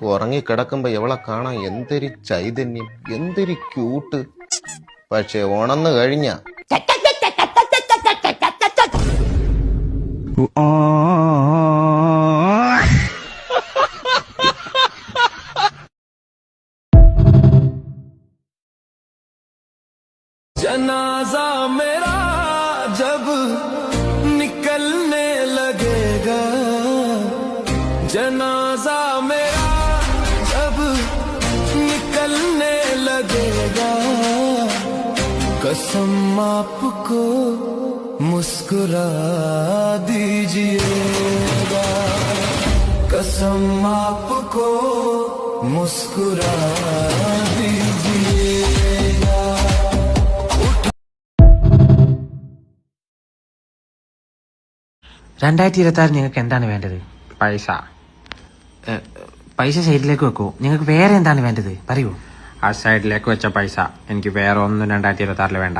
ഉറങ്ങിക്കിടക്കുമ്പോ ഇവളെ കാണാൻ എന്തൊരു ചൈതന്യം, എന്തൊരു ക്യൂട്ട്. പക്ഷെ ഉണന്നു കഴിഞ്ഞ जनाजा मेरा जब निकलने लगेगा, जनाजा मेरा जब निकलने लगेगा, कसम आपको मुस्कुरा दीजिएगा, कसम आपको मुस्कुरा दीजिएगा। 2026 നിങ്ങൾക്ക് എന്താണ് വേണ്ടത്? പൈസ. പൈസ സൈഡിലേക്ക് വെക്കൂ. നിങ്ങൾക്ക് വേറെ എന്താണ് വേണ്ടത് പറയൂ. ആ സൈഡിലേക്ക് വെച്ച പൈസ എനിക്ക് വേറെ ഒന്നും 2026 വേണ്ട.